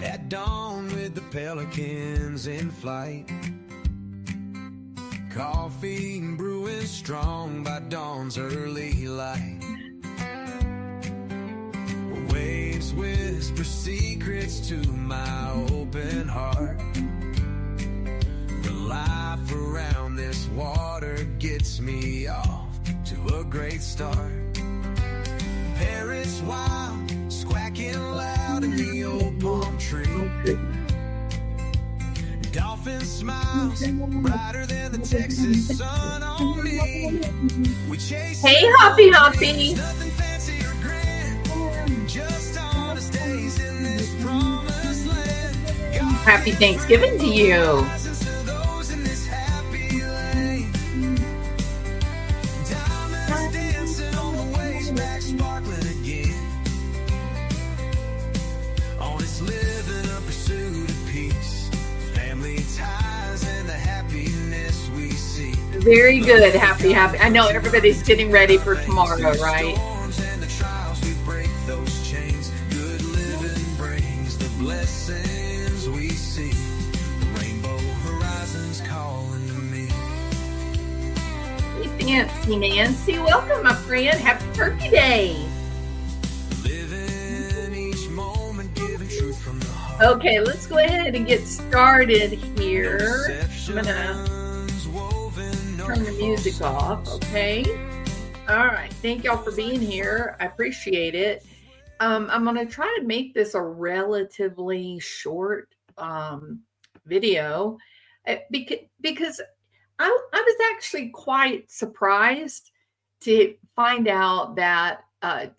At dawn with the pelicans in flight, coffee brewing strong by dawn's early light. Waves whisper secrets to my open heart. The life around this water gets me off to a great start. Parrots wild, squawking loud in the old palm tree. Dolphin smiles brighter than the Texas sun on me. We chase. Hey, Hoppy Hoppy. Nothing fancy or grand, just honest days in this promised land. Happy Thanksgiving to you. Very good. Happy. I know everybody's getting ready for tomorrow, right? Hey, Fancy Nancy. Welcome, my friend. Happy Turkey Day. Okay, let's go ahead and get started here. I'm going to turn the music off, okay? All right. Thank y'all for being here. I appreciate it. I'm going to try to make this a relatively short video because I was actually quite surprised to find out that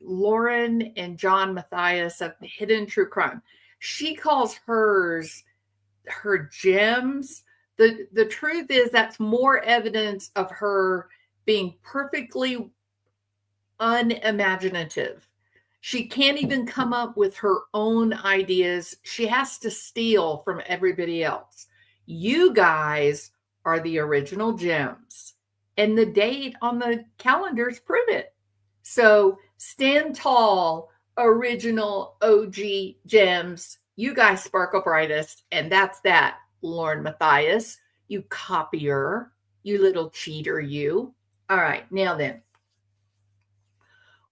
Lauren and John Matthias of Hidden True Crime, she calls hers her gems. The truth is that's more evidence of her being perfectly unimaginative. She can't even come up with her own ideas. She has to steal from everybody else. You guys are the original gems, and the date on the calendars prove it. So stand tall, original OG gems. You guys sparkle brightest, and that's that. Lauren Matthias, you copier, you little cheater, you. All right, now then.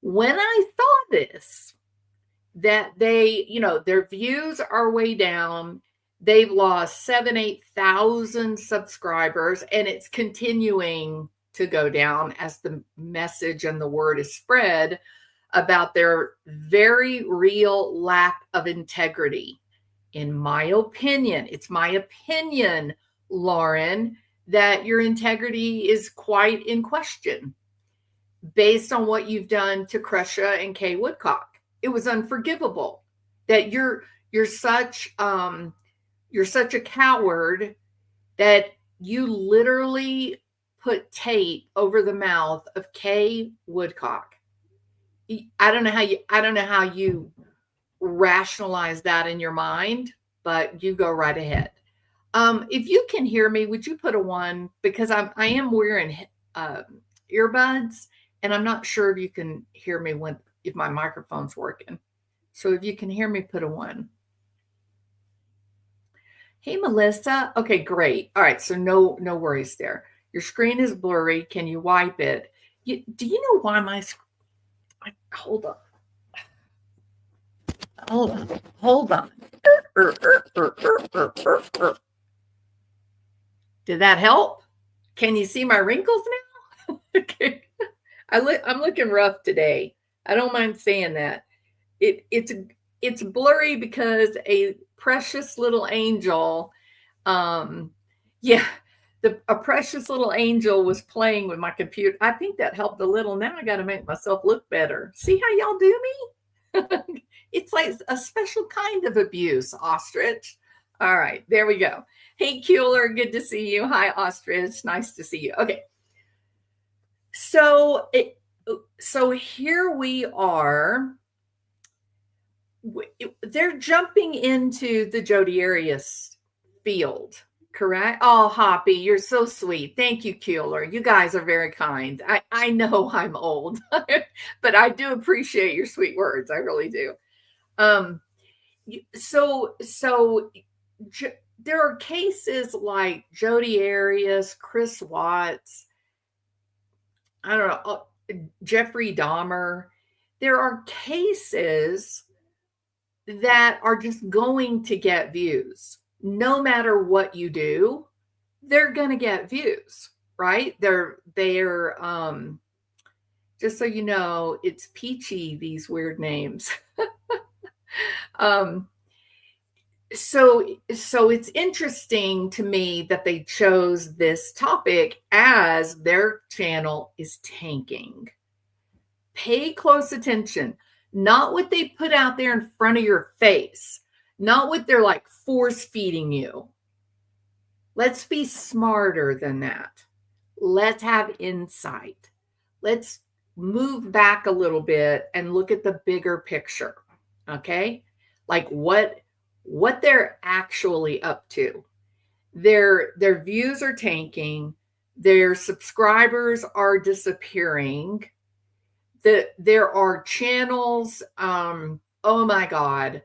When I saw this, that they, their views are way down. They've lost 8,000 subscribers, and it's continuing to go down as the message and the word is spread about their very real lack of integrity. In my opinion, it's my opinion, Lauren, that your integrity is quite in question based on what you've done to Crusha and Kay Woodcock. It was unforgivable that you're such a coward that you literally put tape over the mouth of Kay Woodcock. I don't know how you rationalize that in your mind, but you go right ahead. If you can hear me, would you put a 1? Because I am wearing earbuds, and I'm not sure if you can hear me if my microphone's working. So if you can hear me, put a 1. Hey, Melissa. Okay, great. All right, so no worries there. Your screen is blurry. Can you wipe it? Do you know why my screen? Hold on. Did that help? Can you see my wrinkles now? Okay. I'm looking rough today. I don't mind saying that. It's blurry because a precious little angel, a precious little angel was playing with my computer. I think that helped a little. Now I got to make myself look better. See how y'all do me? It's like a special kind of abuse, Ostrich. All right, there we go. Hey, Kuehler, good to see you. Hi, Ostrich. Nice to see you. Okay. So here we are. They're jumping into the Jodi Arias field, correct? Oh, Hoppy, you're so sweet. Thank you, Kuehler. You guys are very kind. I know I'm old, but I do appreciate your sweet words. I really do. So there are cases like Jodi Arias, Chris Watts, I don't know, Jeffrey Dahmer. There are cases that are just going to get views. No matter what you do, they're going to get views, right? They're just so you know, it's peachy, these weird names. um so it's interesting to me that they chose this topic as their channel is tanking. Pay close attention, not what they put out there in front of your face, not what they're like force feeding you. Let's be smarter than that. Let's have insight. Let's move back a little bit and look at the bigger picture. Okay? Like what they're actually up to. Their views are tanking, their subscribers are disappearing. There are channels, oh my God,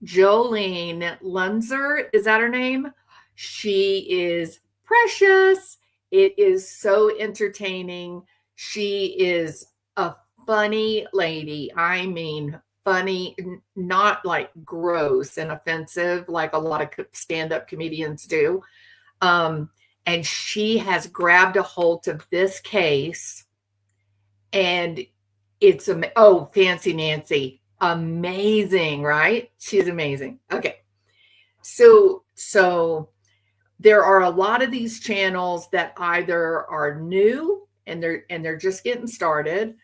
Jolene Lunzer, is that her name? She is precious. It is so entertaining. She is a funny lady. I mean, funny, not like gross and offensive like a lot of stand-up comedians do. And she has grabbed a hold of this case, and it's Fancy Nancy, amazing, right? She's amazing. Okay, so there are a lot of these channels that either are new and they're just getting started,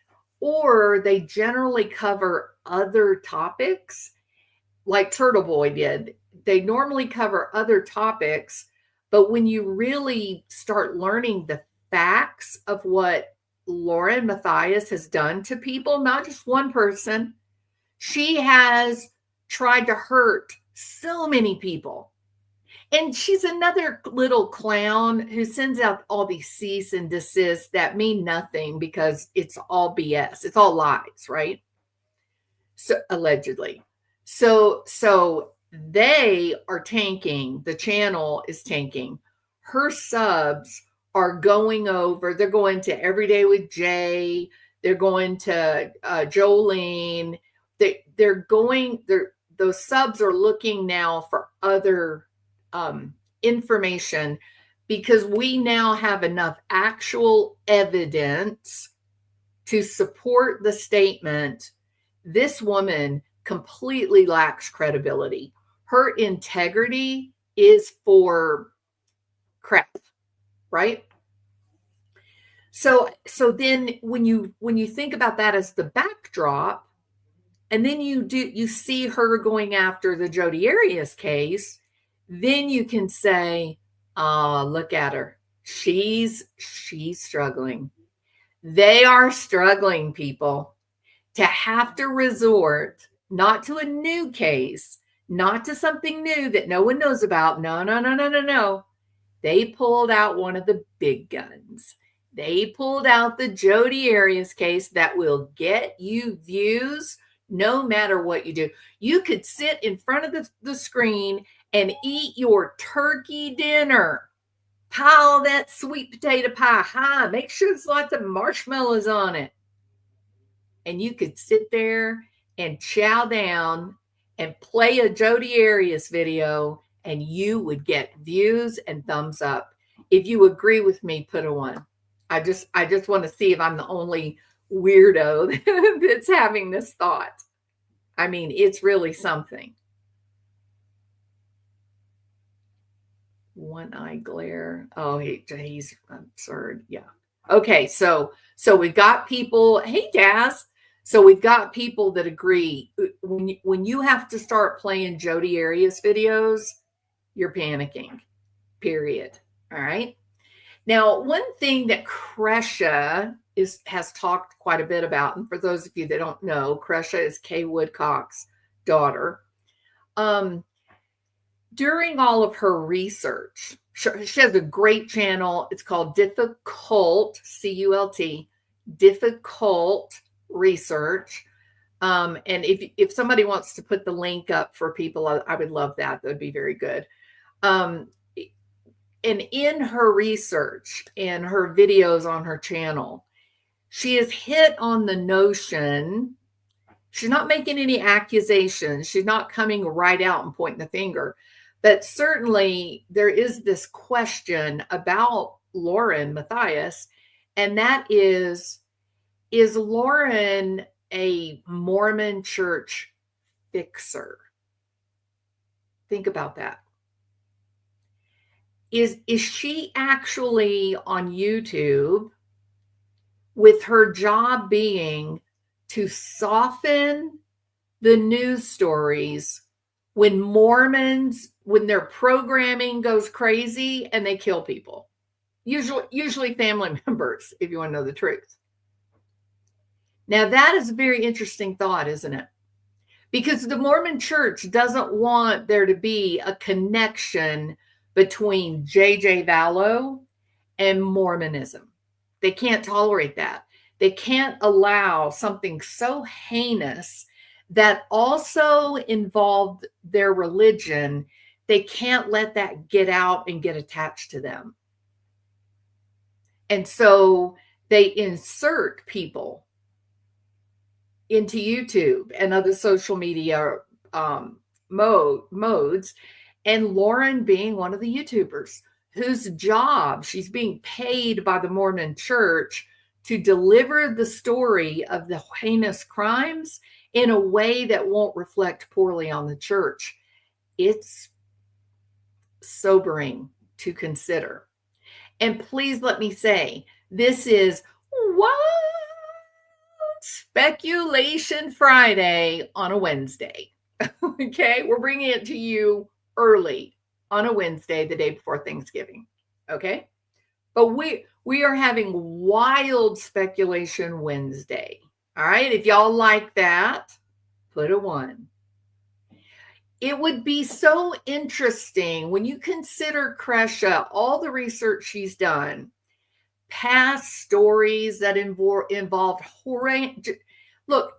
or they generally cover other topics like Turtle Boy did. They normally cover other topics, but when you really start learning the facts of what Lauren Matthias has done to people, not just one person, she has tried to hurt so many people. And she's another little clown who sends out all these cease and desist that mean nothing because it's all BS. It's all lies, right? So allegedly. So they are tanking. The channel is tanking. Her subs are going over. They're going to Everyday with Jay. They're going to Jolene. Those subs are looking now for other information, because we now have enough actual evidence to support the statement. This woman completely lacks credibility. Her integrity is for crap, right? So then when you think about that as the backdrop, and then you see her going after the Jodi Arias case, then you can say, oh, look at her. She's struggling. They are struggling, people, to have to resort not to a new case, not to something new that no one knows about. No. They pulled out one of the big guns. They pulled out the Jodi Arias case that will get you views no matter what you do. You could sit in front of the screen and eat your turkey dinner. Pile that sweet potato pie high. Make sure there's lots of marshmallows on it. And you could sit there and chow down and play a Jodi Arias video, and you would get views and thumbs up. If you agree with me, put a 1. I just want to see if I'm the only weirdo that's having this thought. I mean, it's really something. One eye glare. Oh, he's absurd. Yeah. Okay, so we've got people. Hey, Daz. So we've got people that agree. When you have to start playing Jodi Arias videos, you're panicking. Period. All right. Now, one thing that Kresha has talked quite a bit about, and for those of you that don't know, Kresha is Kay Woodcock's daughter. During all of her research, she has a great channel. It's called Difficult, C-U-L-T, Difficult Research. And if somebody wants to put the link up for people, I would love that. That would be very good. And in her research and her videos on her channel, she has hit on the notion. She's not making any accusations. She's not coming right out and pointing the finger. But certainly there is this question about Lauren Matthias, and that is Lauren a Mormon church fixer? Think about that. Is she actually on YouTube with her job being to soften the news stories when Mormons, when their programming goes crazy and they kill people? Usually family members, if you want to know the truth. Now, that is a very interesting thought, isn't it? Because the Mormon church doesn't want there to be a connection between J.J. Vallow and Mormonism. They can't tolerate that. They can't allow something so heinous that also involved their religion. They can't let that get out and get attached to them. And so they insert people into YouTube and other social media modes, and Lauren being one of the YouTubers whose job, she's being paid by the Mormon church to deliver the story of the heinous crimes in a way that won't reflect poorly on the church. It's sobering to consider. And please let me say, this is what? Speculation Friday on a Wednesday. Okay, we're bringing it to you early on a Wednesday, the day before Thanksgiving. Okay, but we are having wild speculation Wednesday. All right, if y'all like that, put a 1. It would be so interesting when you consider Kresha, all the research she's done, past stories that involved horror. Look,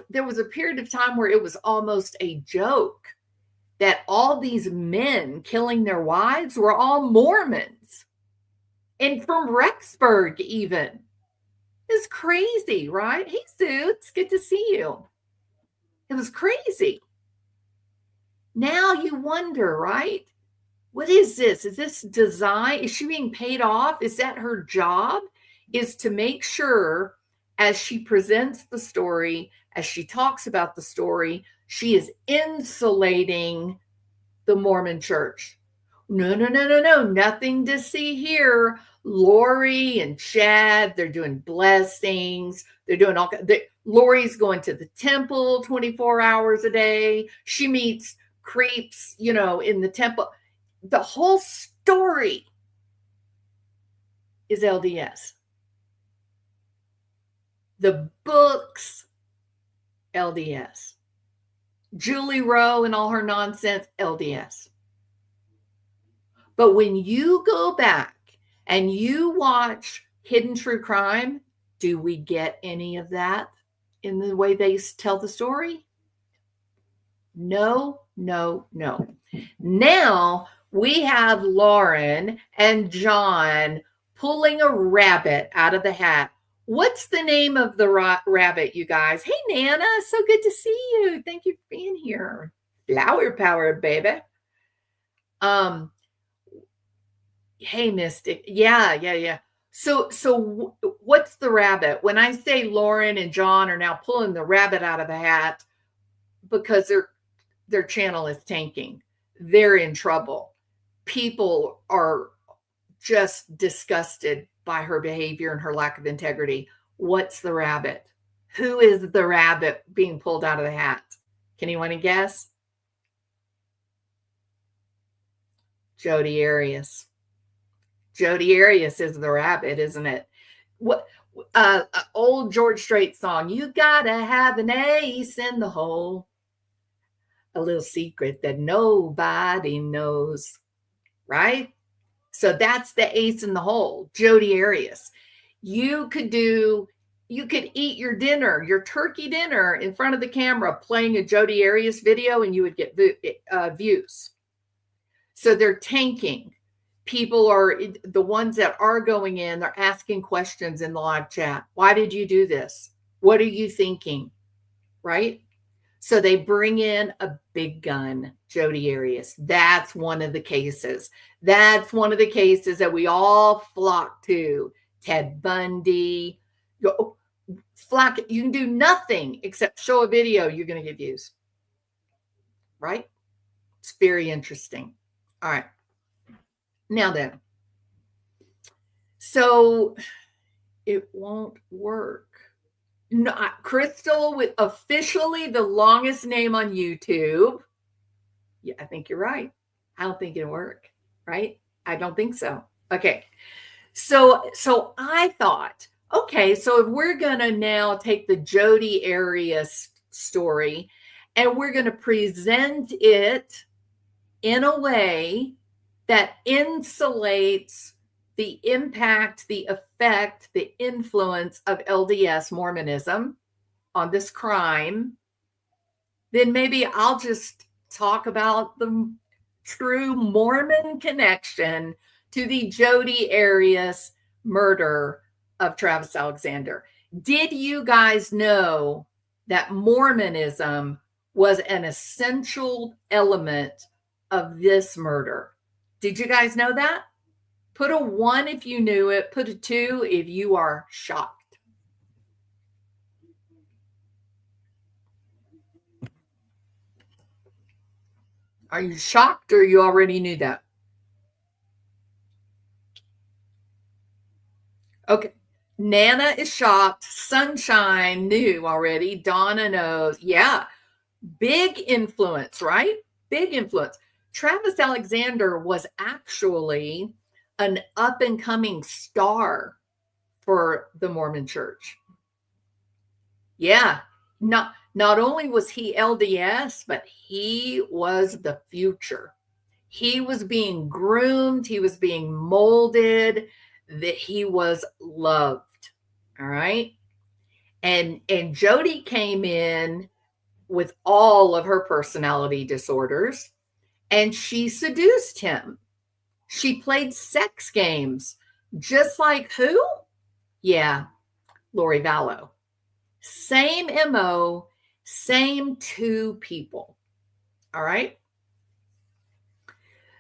there was a period of time where it was almost a joke that all these men killing their wives were all Mormons, and from Rexburg even. It's crazy, right? Hey, Sue, it's good to see you. It was crazy. Now you wonder, right? What is this? Is this design? Is she being paid off? Is that her job? Is to make sure as she presents the story, as she talks about the story, she is insulating the Mormon church. No. Nothing to see here. Lori and Chad, they're doing blessings. They're doing all. Lori's going to the temple 24 hours a day. She meets creeps, in the temple. The whole story is LDS. The books, LDS. Julie Rowe and all her nonsense, LDS. But when you go back and you watch Hidden True Crime, do we get any of that in the way they tell the story? No. Now we have Lauren and John pulling a rabbit out of the hat. What's the name of the rabbit, you guys? Hey, Nana, so good to see you. Thank you for being here. Flower power, baby. Hey, Mystic. Yeah. So what's the rabbit? When I say Lauren and John are now pulling the rabbit out of the hat because their channel is tanking, they're in trouble. People are just disgusted by her behavior and her lack of integrity. What's the rabbit? Who is the rabbit being pulled out of the hat? Can anyone guess? Jodi Arias. Jodi Arias is the rabbit, isn't it? What old George Strait song, you gotta have an ace in the hole. A little secret that nobody knows, right? So that's the ace in the hole, Jodi Arias. You could do You could eat your dinner, your turkey dinner, in front of the camera playing a Jodi Arias video, and you would get views. So they're tanking. People are, the ones that are going in, they're asking questions in the live chat. Why did you do this? What are you thinking? Right? So they bring in a big gun, Jodi Arias. That's one of the cases. That's one of the cases that we all flock to. Ted Bundy. Flock. You can do nothing except show a video. You're going to get views. Right? It's very interesting. All right. Now then. So it won't work. No, Crystal with officially the longest name on YouTube. Yeah, I think you're right. I don't think it'll work, right? I don't think so. Okay. So I thought, okay, so if we're going to now take the Jodi Arias story and we're going to present it in a way that insulates the impact, the effect, the influence of LDS Mormonism on this crime, then maybe I'll just talk about the true Mormon connection to the Jodi Arias murder of Travis Alexander. Did you guys know that Mormonism was an essential element of this murder? Did you guys know that? Put a 1 if you knew it. Put a 2 if you are shocked. Are you shocked or you already knew that? Okay. Nana is shocked. Sunshine knew already. Donna knows. Yeah. Big influence, right? Big influence. Travis Alexander was actually an up and coming star for the Mormon Church. Yeah. Not only was he LDS, but he was the future. He was being groomed. He was being molded, that he was loved. All right. And Jodi came in with all of her personality disorders, and she seduced him. She played sex games, just like who? Yeah, Lori Vallow. Same MO, same 2 people. All right.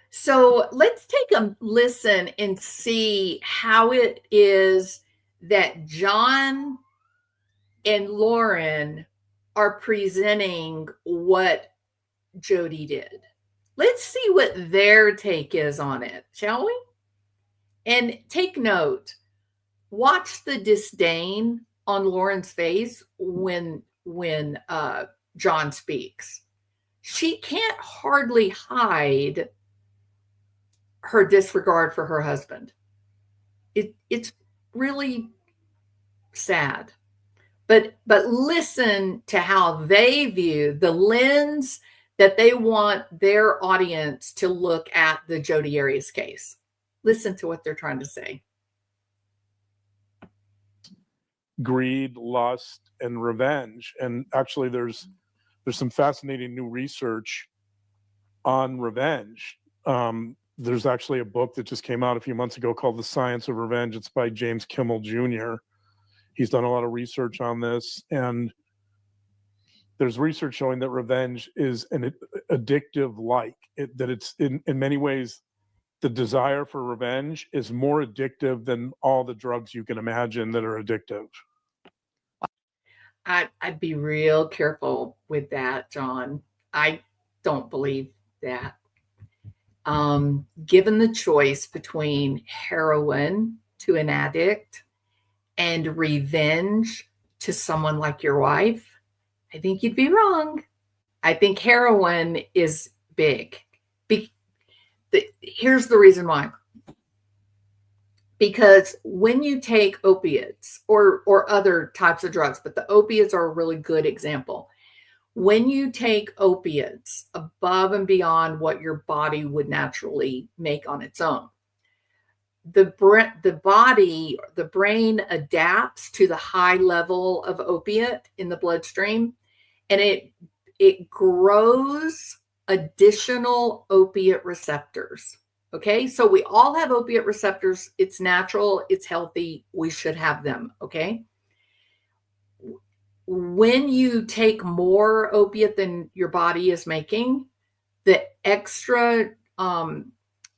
So let's take a listen and see how it is that John and Lauren are presenting what Jodi did. Let's see what their take is on it, shall we? And take note, watch the disdain on Lauren's face when John speaks. She can't hardly hide her disregard for her husband. It's really sad. But listen to how they view the lens that they want their audience to look at the Jodi Arias case. Listen to what they're trying to say. Greed, lust, and revenge. And actually there's some fascinating new research on revenge. There's actually a book that just came out a few months ago called The Science of Revenge. It's by James Kimmel Jr. He's done a lot of research on this, and there's research showing that revenge is an addictive that it's in many ways, the desire for revenge is more addictive than all the drugs you can imagine that are addictive. I'd be real careful with that, John. I don't believe that. Given the choice between heroin to an addict and revenge to someone like your wife, I think you'd be wrong. I think heroin is big. Here's the reason why. Because when you take opiates or other types of drugs, but the opiates are a really good example. When you take opiates above and beyond what your body would naturally make on its own, the body, the brain adapts to the high level of opiate in the bloodstream, and it grows additional opiate receptors. Okay, so we all have opiate receptors. It's natural, it's healthy, we should have them. Okay, when you take more opiate than your body is making, the extra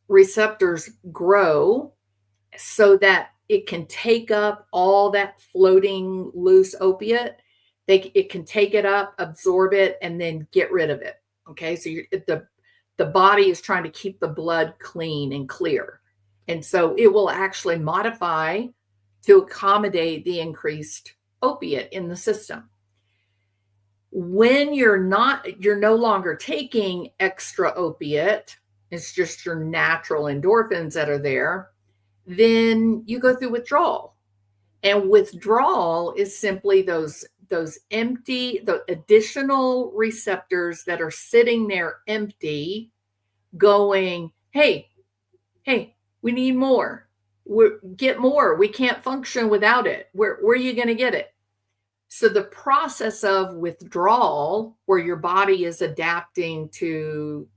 receptors grow so that it can take up all that floating loose opiate. It can take it up, absorb it, and then get rid of it. Okay, so the body is trying to keep the blood clean and clear. And so it will actually modify to accommodate the increased opiate in the system. When you're no longer taking extra opiate, it's just your natural endorphins that are there, then you go through withdrawal. And withdrawal is simply those empty, the additional receptors that are sitting there empty, going, hey, we need more. Get more. We can't function without it. Where are you going to get it? So the process of withdrawal, where your body is adapting to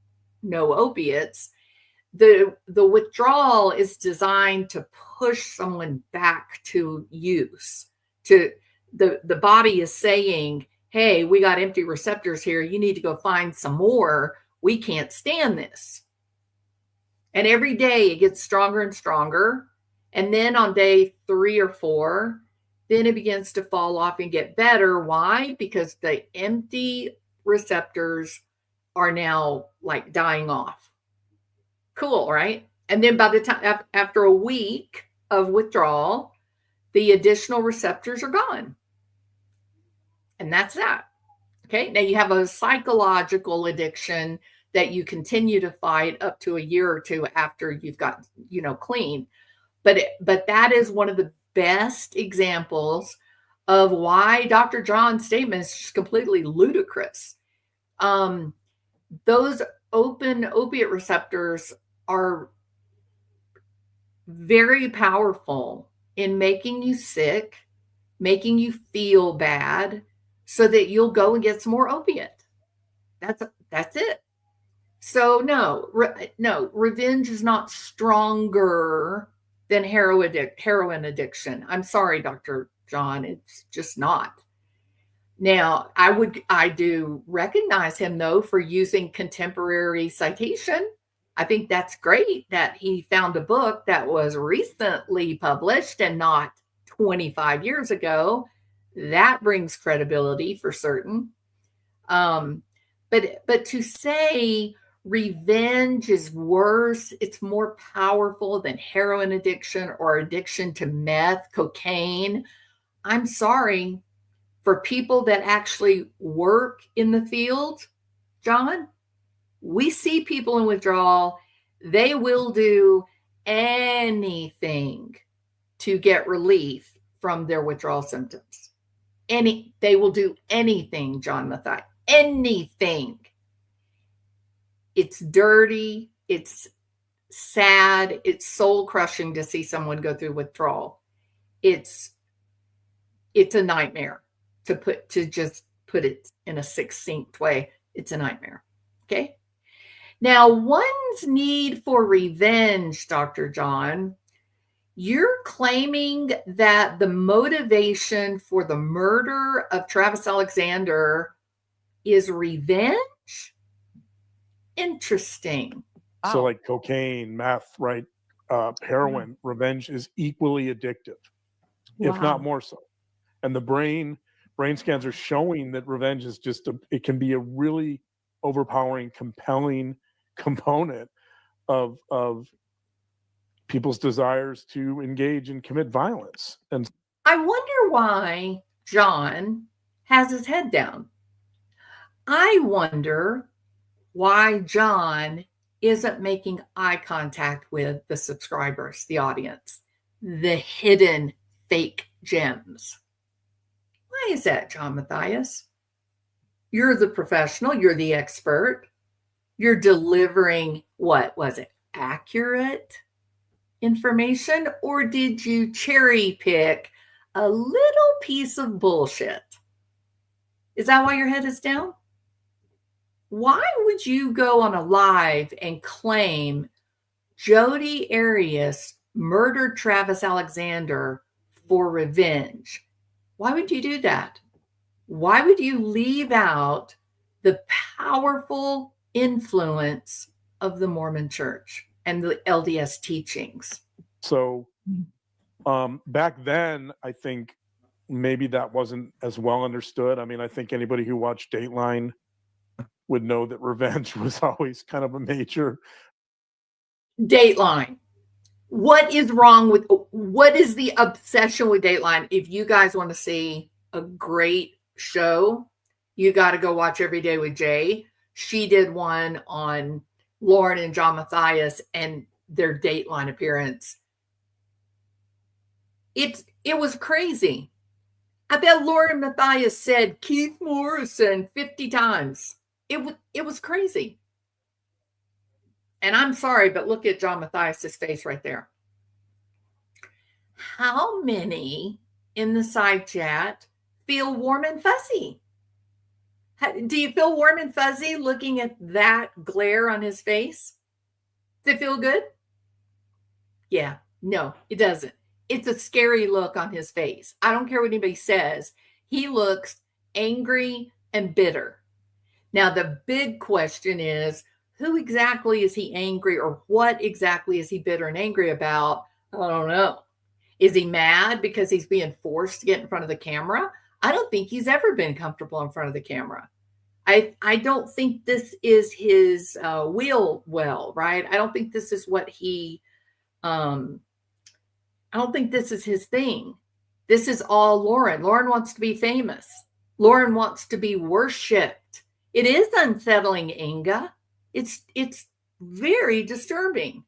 no opiates, the withdrawal is designed to push someone back to use. The body is saying, hey, we got empty receptors here. You need to go find some more. We can't stand this. And every day it gets stronger and stronger. And then on day 3 or 4, then it begins to fall off and get better. Why? Because the empty receptors are now like dying off. Cool, right? And then by the time, after a week of withdrawal, the additional receptors are gone. And that's that. Okay. Now you have a psychological addiction that you continue to fight up to a year or two after you've got, clean. But that is one of the best examples of why Dr. John's statement is just completely ludicrous. Those open opiate receptors are very powerful in making you sick, making you feel bad, so that you'll go and get some more opiate. That's it. So no, revenge is not stronger than heroin addiction. I'm sorry, Dr. John, it's just not. Now, I do recognize him though for using contemporary citation. I think that's great that he found a book that was recently published and not 25 years ago. That brings credibility for certain. But to say revenge is worse, it's more powerful than heroin addiction or addiction to meth, cocaine. I'm sorry, for people that actually work in the field, John, we see people in withdrawal. They will do anything to get relief from their withdrawal symptoms. They will do anything, John Matthias, anything. It's dirty. It's sad. It's soul crushing to see someone go through withdrawal. It's a nightmare to just put it in a succinct way. It's a nightmare. Okay. Now, one's need for revenge, Dr. John, you're claiming that the motivation for the murder of Travis Alexander is revenge? Interesting. So like cocaine, meth, right? Heroin, revenge is equally addictive, if not more so. And the brain scans are showing that revenge is it can be a really overpowering, compelling component of people's desires to engage and commit violence. And I wonder why John has his head down. I wonder why John isn't making eye contact with the subscribers, the audience, the hidden fake gems. Why is that, John Matthias? You're the professional, you're the expert. You're delivering, what was it, accurate information, or did you cherry pick a little piece of bullshit? Is that why your head is down? Why would you go on a live and claim Jodi Arias murdered Travis Alexander for revenge? Why would you do that? Why would you leave out the powerful influence of the Mormon Church and the LDS teachings? So back then, I think maybe that wasn't as well understood. I mean, I think anybody who watched Dateline would know that revenge was always kind of a major. Dateline. What is wrong with, what is the obsession with Dateline? If you guys want to see a great show, you got to go watch Every Day with Jay. She did one on Lauren and John Matthias and their Dateline appearance. It was crazy. I bet Lauren Matthias said Keith Morrison 50 times. It was crazy. And I'm sorry, but look at John Matthias's face right there. How many in the side chat feel warm and fuzzy? Do you feel warm and fuzzy looking at that glare on his face? Does it feel good? Yeah, no, it doesn't. It's a scary look on his face. I don't care what anybody says. He looks angry and bitter. Now, the big question is, who exactly is he angry, or what exactly is he bitter and angry about? I don't know. Is he mad because he's being forced to get in front of the camera? I don't think he's ever been comfortable in front of the camera. I don't think this is his wheel well, right? I don't think this is what he, I don't think this is his thing. This is all Lauren. Lauren wants to be famous. Lauren wants to be worshipped. It is unsettling, Inga. It's very disturbing.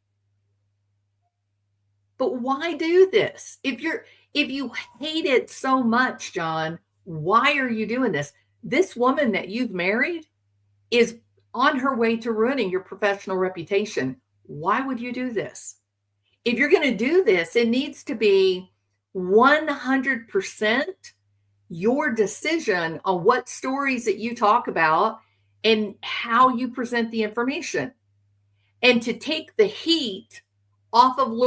But why do this? If you hate it so much, John, why are you doing this? This woman that you've married is on her way to ruining your professional reputation. Why would you do this? If you're going to do this, it needs to be 100% your decision on what stories that you talk about and how you present the information. And to take the heat off of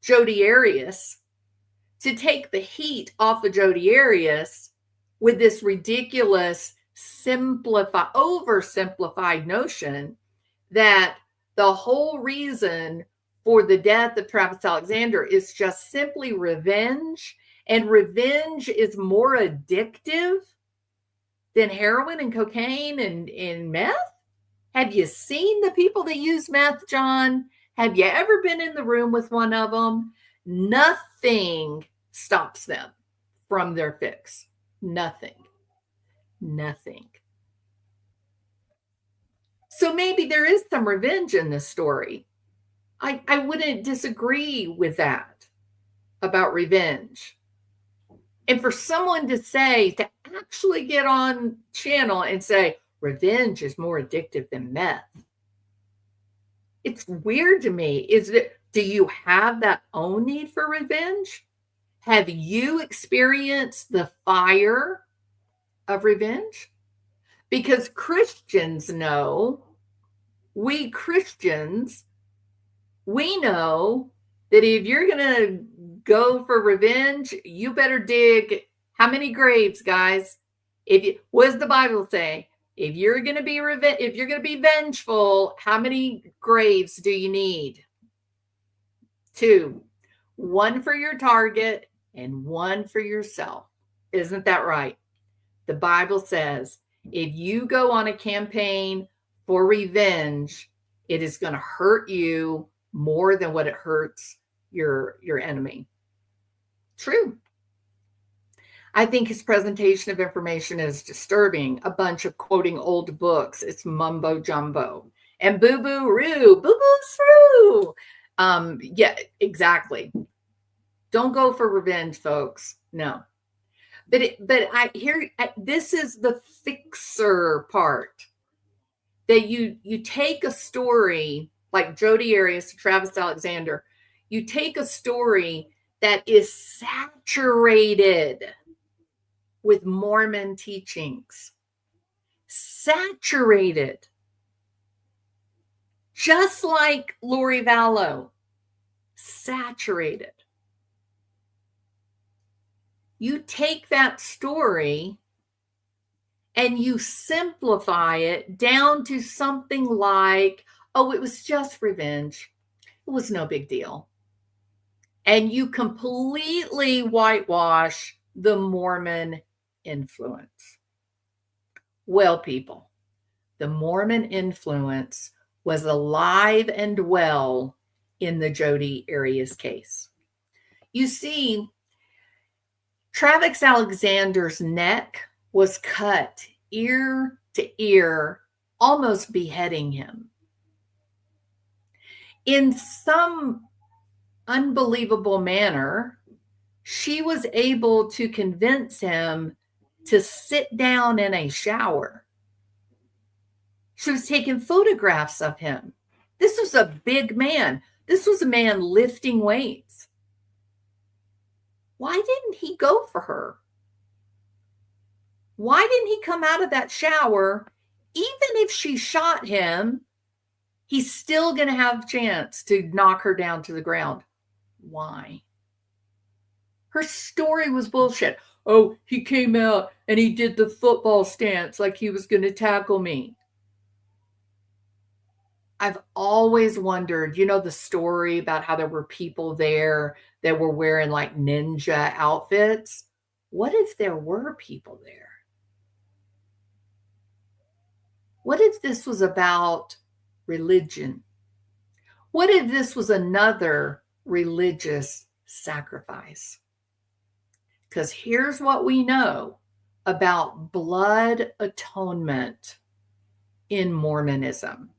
Jodi Arias, to take the heat off of Jodi Arias with this ridiculous, oversimplified notion that the whole reason for the death of Travis Alexander is just simply revenge, and revenge is more addictive than heroin and cocaine and meth? Have you seen the people that use meth, John? Have you ever been in the room with one of them? Nothing stops them from their fix. Nothing. So maybe there is some revenge in this story. I wouldn't disagree with that about revenge. And for someone to actually get on channel and say, revenge is more addictive than meth. It's weird to me. Do you have that own need for revenge? Have you experienced the fire of revenge? Because Christians know, we know that if you're going to go for revenge, you better dig how many graves, guys? What does the Bible say? If you're going to be vengeful, how many graves do you need? 2. 1 for your target and 1 for yourself. Isn't that right? The Bible says if you go on a campaign for revenge, it is going to hurt you more than what it hurts your enemy. True. I think his presentation of information is disturbing. A bunch of quoting old books. It's mumbo jumbo. And boo-boo-roo. Boo-boo-froo. Yeah, exactly. Don't go for revenge, folks. No. But this is the fixer part. That you take a story like Jodi Arias, Travis Alexander, you take a story that is saturated with Mormon teachings, saturated, just like Lori Vallow, saturated. You take that story and you simplify it down to something like, oh, it was just revenge. It was no big deal. And you completely whitewash the Mormon influence. Well, people, the Mormon influence was alive and well in the Jodi Arias case. You see, Travis Alexander's neck was cut ear to ear, almost beheading him. In some unbelievable manner, she was able to convince him to sit down in a shower. She was taking photographs of him. This was a big man. This was a man lifting weights. Why didn't he go for her? Why didn't he come out of that shower? Even if she shot him, he's still going to have a chance to knock her down to the ground. Why? Her story was bullshit. Oh, he came out and he did the football stance like he was going to tackle me. I've always wondered, you know, the story about how there were people there that were wearing like ninja outfits. What if there were people there? What if this was about religion? What if this was another religious sacrifice? Because here's what we know about blood atonement in Mormonism.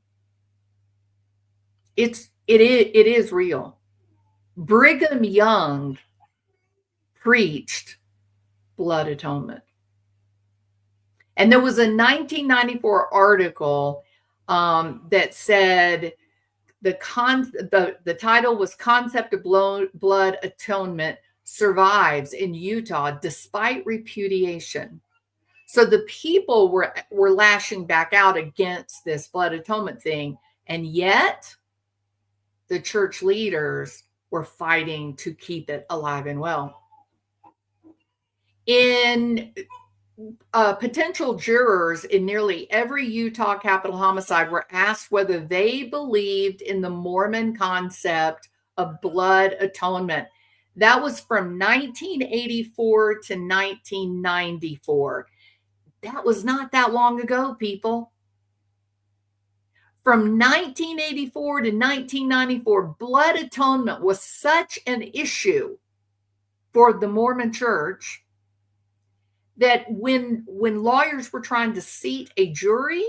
It is real. Brigham Young preached blood atonement. And there was a 1994 article that said the title was Concept of Blood Atonement Survives in Utah Despite Repudiation. So the people were lashing back out against this blood atonement thing, and yet the church leaders were fighting to keep it alive and well. In potential jurors in nearly every Utah capital homicide were asked whether they believed in the Mormon concept of blood atonement. That was from 1984 to 1994. That was not that long ago, people. From 1984 to 1994, blood atonement was such an issue for the Mormon church that when lawyers were trying to seat a jury,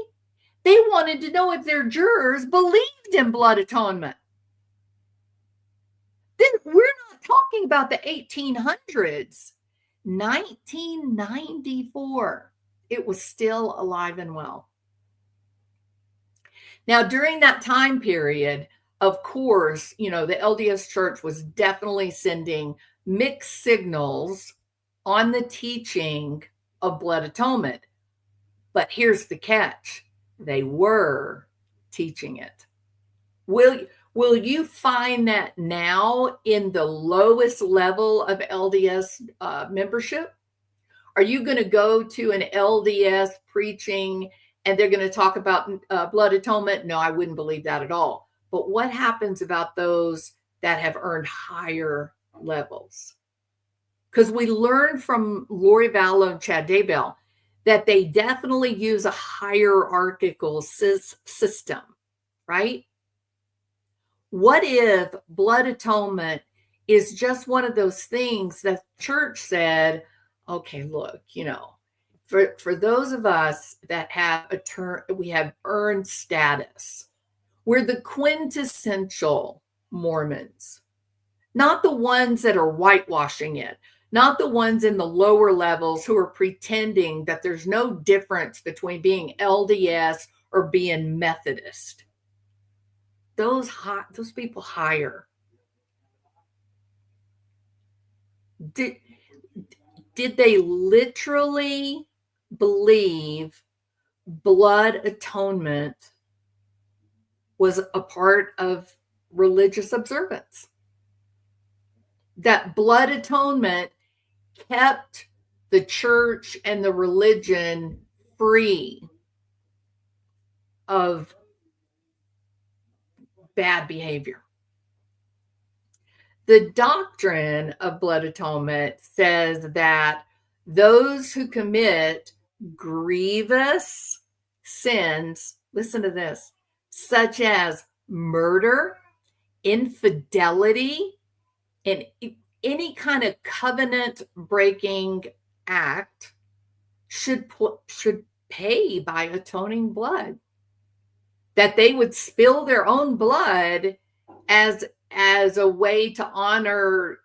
they wanted to know if their jurors believed in blood atonement. Then we're not talking about the 1800s. 1994, it was still alive and well. Now, during that time period, of course, you know, the LDS Church was definitely sending mixed signals on the teaching of blood atonement. But here's the catch. They were teaching it. Will you find that now in the lowest level of LDS membership? Are you going to go to an LDS preaching and they're going to talk about blood atonement? No, I wouldn't believe that at all. But what happens about those that have earned higher levels? Because we learned from Lori Vallow and Chad Daybell that they definitely use a hierarchical system, right? What if blood atonement is just one of those things that the church said, okay, look, you know, for those of us that have we have earned status, we're the quintessential Mormons, not the ones that are whitewashing it, not the ones in the lower levels who are pretending that there's no difference between being LDS or being Methodist. those people higher. Did they literally believe blood atonement was a part of religious observance? That blood atonement kept the church and the religion free of bad behavior. The doctrine of blood atonement says that those who commit grievous sins, listen to this, such as murder, infidelity, and any kind of covenant breaking act should pay by atoning blood. That they would spill their own blood as a way to honor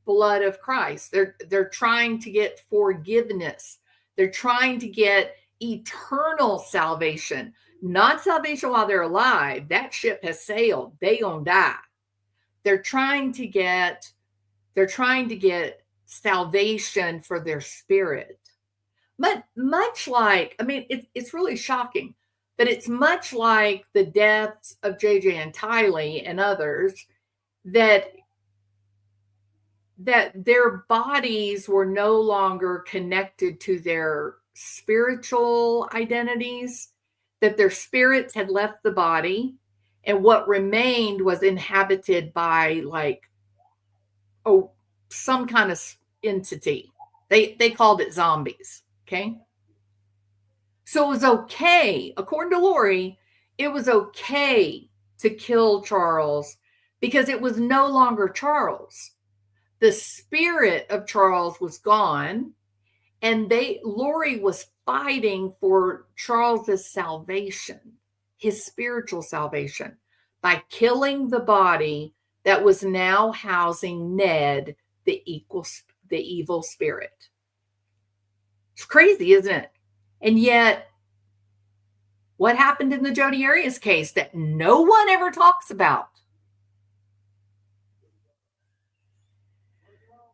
blood of Christ. They're trying to get forgiveness. They're trying to get eternal salvation, not salvation while they're alive. That ship has sailed. They gonna die. They're trying to get salvation for their spirit. But much like, I mean, it's really shocking, but it's much like the deaths of JJ and Tylee and others, that their bodies were no longer connected to their spiritual identities, that their spirits had left the body, and what remained was inhabited by some kind of entity. They called it zombies. Okay. So it was okay, according to Lori, it was okay to kill Charles because it was no longer Charles. The spirit of Charles was gone, and Lori was fighting for Charles's salvation, his spiritual salvation, by killing the body that was now housing Ned, the evil spirit. It's crazy, isn't it? And yet, what happened in the Jodi Arias case that no one ever talks about?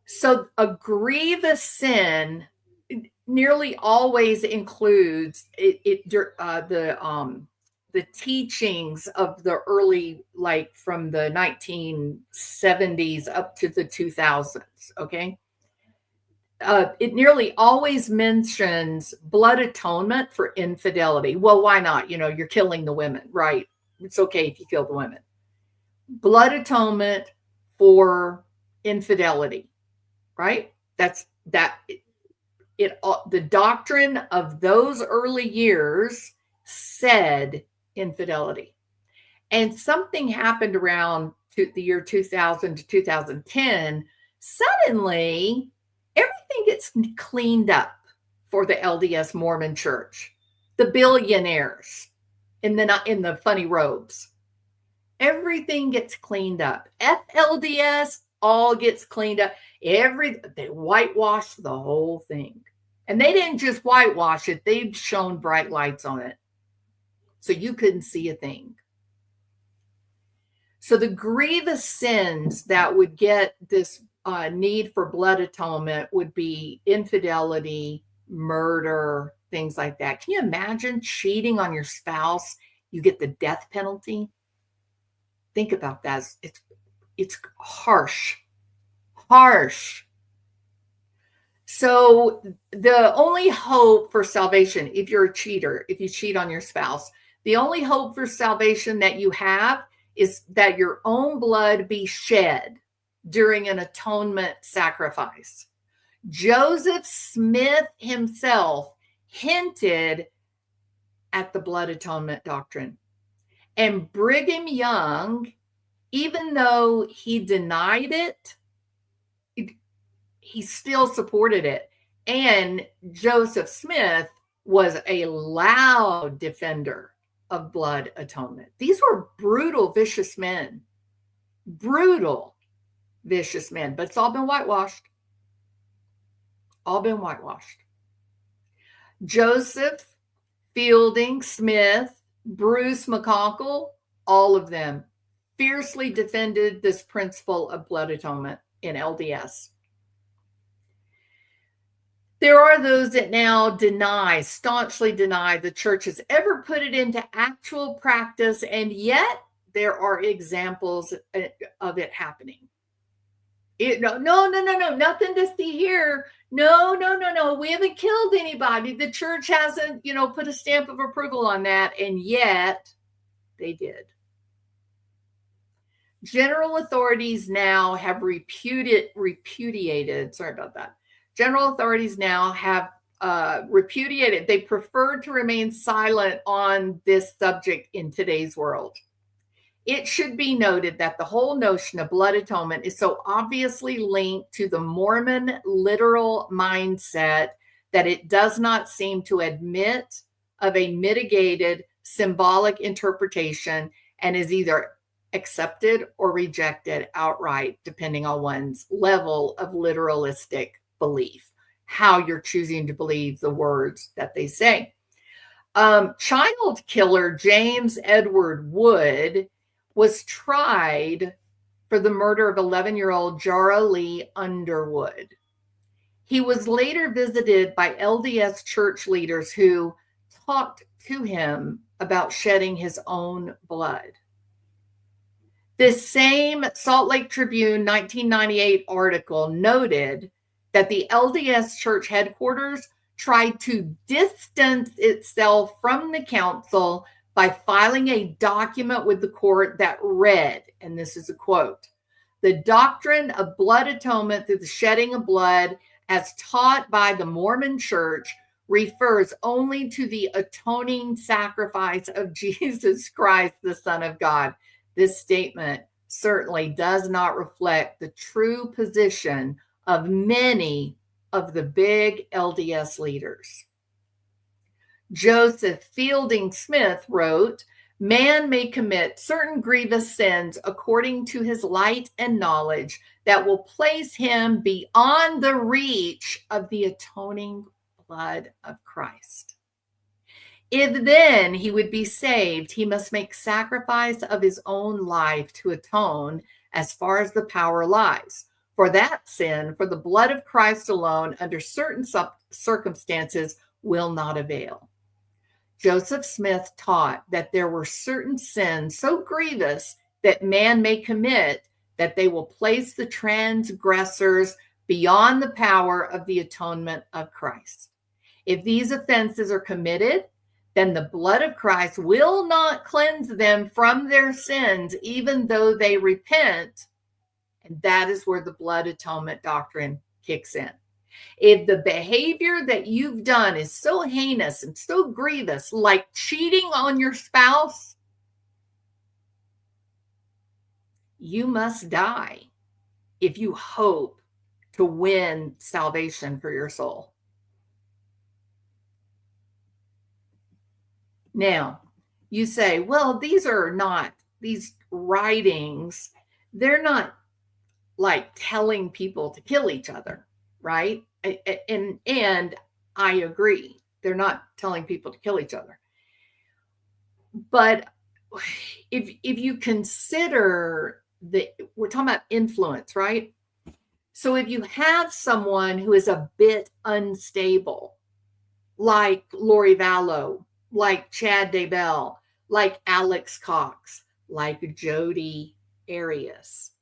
So a grievous sin nearly always includes the teachings of the early, like from the 1970s up to the 2000s. Okay. It nearly always mentions blood atonement for infidelity. Well, why not? You're killing the women, right? It's okay if you kill the women. Blood atonement for infidelity, right? The doctrine of those early years said infidelity. And something happened around the year 2000 to 2010. Suddenly, everything gets cleaned up for the LDS Mormon Church. The billionaires in the funny robes. Everything gets cleaned up. FLDS all gets cleaned up. They whitewashed the whole thing. And they didn't just whitewash it, they've shone bright lights on it. So you couldn't see a thing. So the grievous sins that would get this need for blood atonement would be infidelity, murder, things like that. Can you imagine cheating on your spouse? You get the death penalty. Think about that. It's harsh. So the only hope for salvation, if you're a cheater, if you cheat on your spouse, the only hope for salvation that you have is that your own blood be shed during an atonement sacrifice. Joseph Smith himself hinted at the blood atonement doctrine. And Brigham Young, even though he denied it, he still supported it. And Joseph Smith was a loud defender of blood atonement. These were brutal, vicious men. Brutal, vicious men. But it's all been whitewashed. All been whitewashed. Joseph Fielding Smith, Bruce McConkie, all of them fiercely defended this principle of blood atonement in LDS. There are those that now staunchly deny the church has ever put it into actual practice, and yet there are examples of it happening. No, nothing to see here. No. We haven't killed anybody. The church hasn't, put a stamp of approval on that, and yet they did. General authorities now have repudiated. Sorry about that. General authorities now have repudiated. They prefer to remain silent on this subject in today's world. It should be noted that the whole notion of blood atonement is so obviously linked to the Mormon literal mindset that it does not seem to admit of a mitigated symbolic interpretation and is either accepted or rejected outright, depending on one's level of literalistic belief, how you're choosing to believe the words that they say. Child killer James Edward Wood was tried for the murder of 11-year-old Jara Lee Underwood. He was later visited by LDS church leaders who talked to him about shedding his own blood. This same Salt Lake Tribune 1998 article noted that the LDS church headquarters tried to distance itself from the council by filing a document with the court that read, and this is a quote, "The doctrine of blood atonement through the shedding of blood as taught by the Mormon Church refers only to the atoning sacrifice of Jesus Christ, the Son of God." This statement certainly does not reflect the true position of many of the big LDS leaders. Joseph Fielding Smith wrote, "Man may commit certain grievous sins according to his light and knowledge that will place him beyond the reach of the atoning blood of Christ. If then he would be saved, he must make sacrifice of his own life to atone as far as the power lies. For that sin, for the blood of Christ alone, under certain circumstances, will not avail." Joseph Smith taught that there were certain sins so grievous that man may commit that they will place the transgressors beyond the power of the atonement of Christ. If these offenses are committed, then the blood of Christ will not cleanse them from their sins, even though they repent. And that is where the blood atonement doctrine kicks in. If the behavior that you've done is so heinous and so grievous, like cheating on your spouse, you must die if you hope to win salvation for your soul. Now, you say, well, these writings, they're not like telling people to kill each other, right? And I agree. They're not telling people to kill each other. But if you consider we're talking about influence, right? So if you have someone who is a bit unstable, like Lori Vallow, like Chad Daybell, like Alex Cox, like Jodi Arias,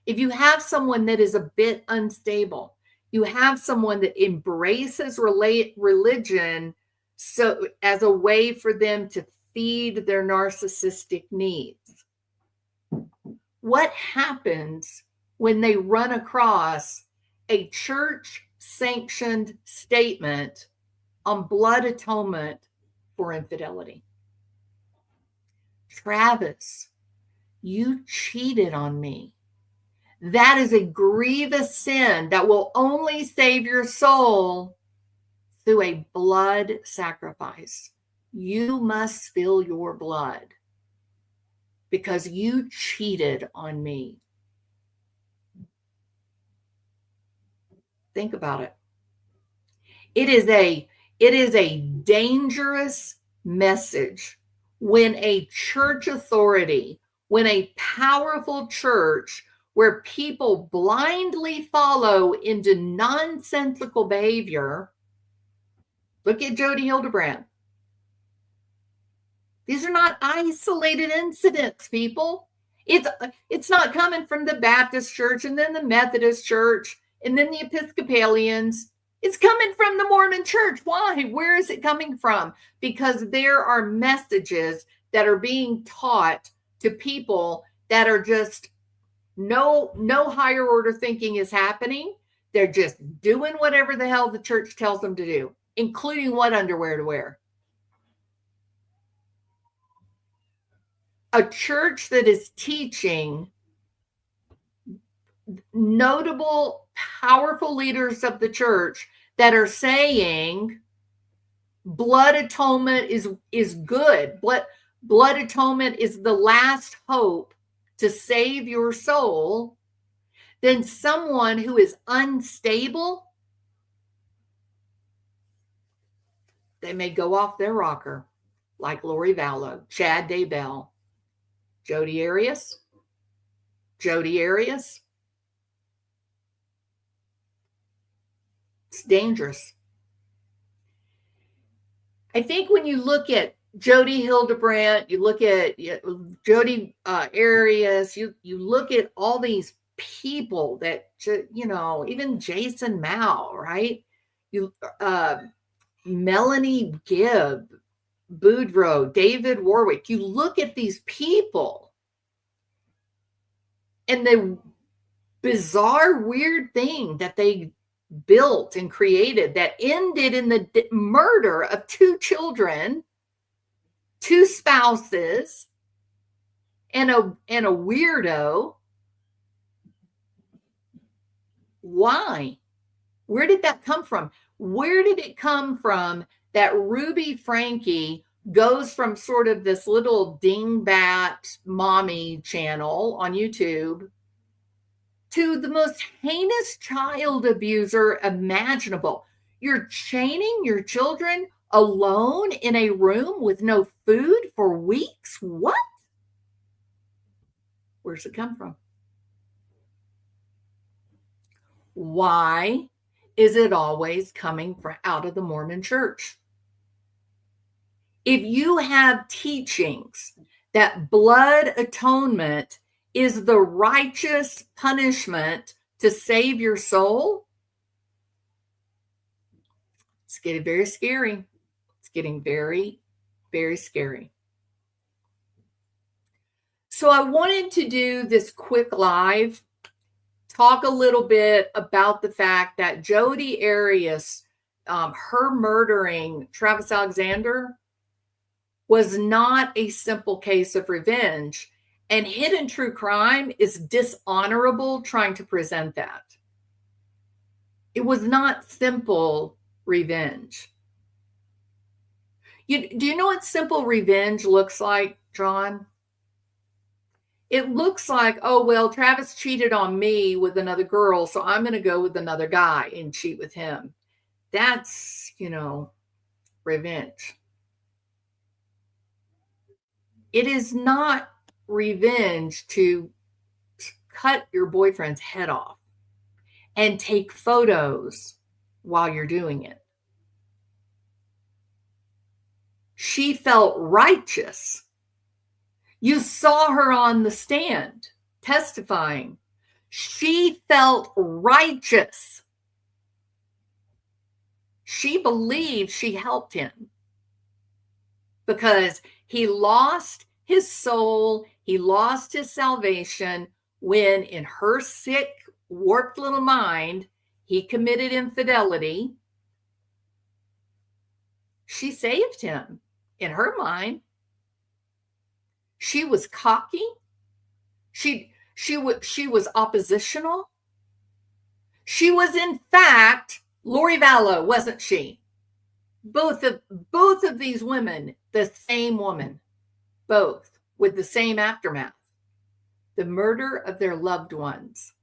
if you have someone that is a bit unstable, you have someone that embraces religion so as a way for them to feed their narcissistic needs. What happens when they run across a church-sanctioned statement on blood atonement for infidelity? Travis, you cheated on me. That is a grievous sin that will only save your soul through a blood sacrifice. You must spill your blood because you cheated on me. Think about it. It is a dangerous message when a church authority, when a powerful church where people blindly follow into nonsensical behavior. Look at Jodi Hildebrand. These are not isolated incidents, people. It's not coming from the Baptist church and then the Methodist church and then the Episcopalians. It's coming from the Mormon church. Why? Where is it coming from? Because there are messages that are being taught to people that are just no higher order thinking is happening. They're just doing whatever the hell the church tells them to do, including what underwear to wear. A church that is teaching notable, powerful leaders of the church that are saying blood atonement is good. Blood atonement is the last hope to save your soul. Then someone who is unstable, they may go off their rocker, like Lori Vallow, Chad Daybell, Jodi Arias. It's dangerous. I think when you look at Jodi Hildebrand, you look at Jodi Arias, you look at all these people that, even Jason Mao, right? Melanie Gibb, Boudreaux, David Warwick. You look at these people and the bizarre, weird thing that they built and created that ended in the murder of 2 children, 2 spouses, and a weirdo. Why? Where did that come from? Where did it come from that Ruby Frankie goes from sort of this little dingbat mommy channel on YouTube to the most heinous child abuser imaginable? You're chaining your children alone in a room with no food for weeks? What? Where's it come from? Why is it always coming from out of the Mormon church? If you have teachings that blood atonement is the righteous punishment to save your soul, it's getting very scary. It's getting very, very scary. So I wanted to do this quick live, talk a little bit about the fact that Jodi Arias, her murdering Travis Alexander, was not a simple case of revenge. And Hidden True Crime is dishonorable trying to present that. It was not simple revenge. Do you know what simple revenge looks like, John? It looks like, oh, well, Travis cheated on me with another girl, so I'm going to go with another guy and cheat with him. That's, revenge. It is not revenge to cut your boyfriend's head off and take photos while you're doing it. She felt righteous. You saw her on the stand testifying. She felt righteous. She believed she helped him because he lost his soul. He lost his salvation when, in her sick, warped little mind, he committed infidelity. She saved him. In her mind, she was cocky. She was oppositional. She was, in fact, Lori Vallow, wasn't she? Both of these women, the same woman, both with the same aftermath, the murder of their loved ones.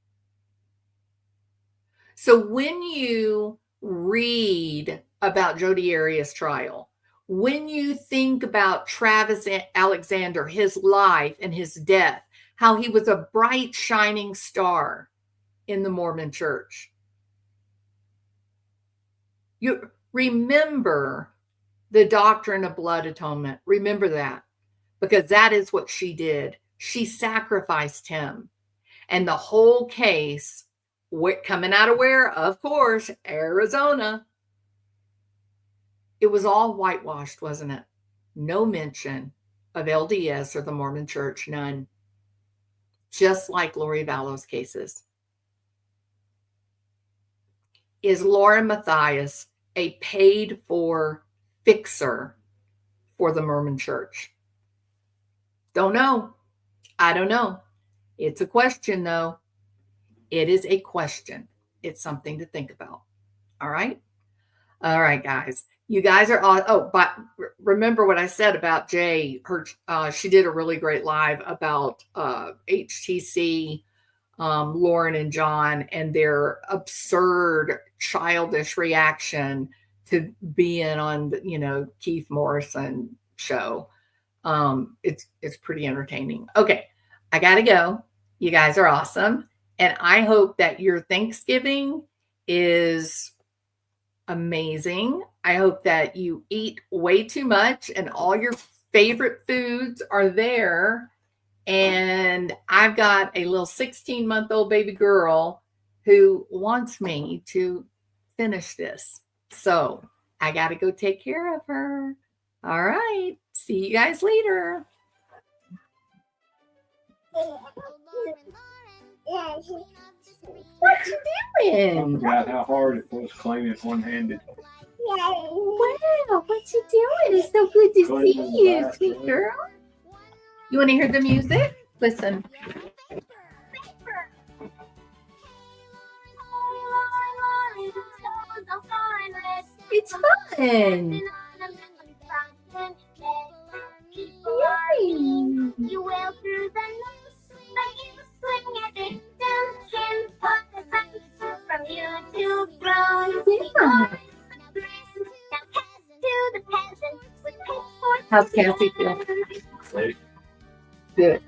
So when you read about Jodi Arias' trial, When you think about Travis Alexander, his life and his death, how he was a bright, shining star in the Mormon church. You remember the doctrine of blood atonement. Remember that, because that is what she did. She sacrificed him. And the whole case, coming out of where? Of course, Arizona. It was all whitewashed, wasn't it? No mention of LDS or the Mormon church, none. Just like Lori Vallow's cases. Is Lauren Matthias a paid-for fixer for the Mormon church? Don't know. I don't know. It's a question, though. It is a question. It's something to think about. All right? All right, guys. You guys are on. Oh, but remember what I said about Jay. She did a really great live about HTC, Lauren and John, and their absurd, childish reaction to being on, Keith Morrison show. It's pretty entertaining. Okay, I gotta go. You guys are awesome, and I hope that your Thanksgiving is amazing. I hope that you eat way too much and all your favorite foods are there. And I've got a little 16-month-old baby girl who wants me to finish this. So I got to go take care of her. All right. See you guys later. What you doing? I forgot how hard it was cleaning one-handed. Wow, what you doing? It's so good to see you, sweet girl. You want to hear the music? Listen. It's fun. You will through the nose, but you swing at it down, from you to grown. How's Cassie feel? Good.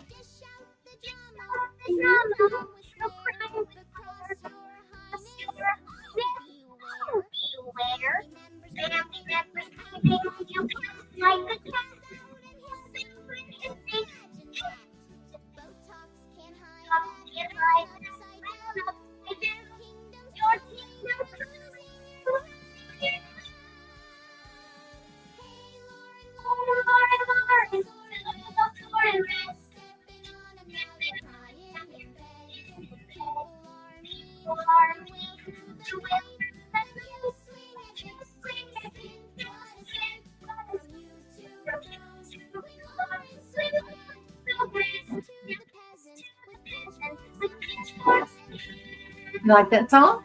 You like that song?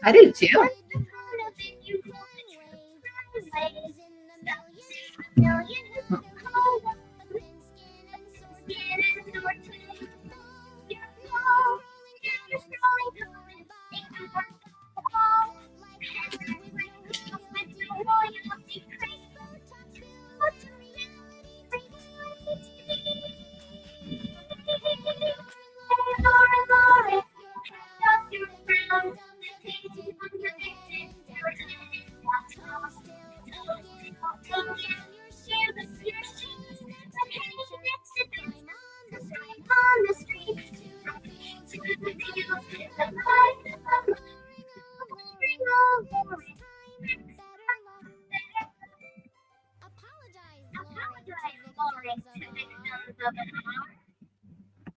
I do too. Apologize, Lauren, to victims of an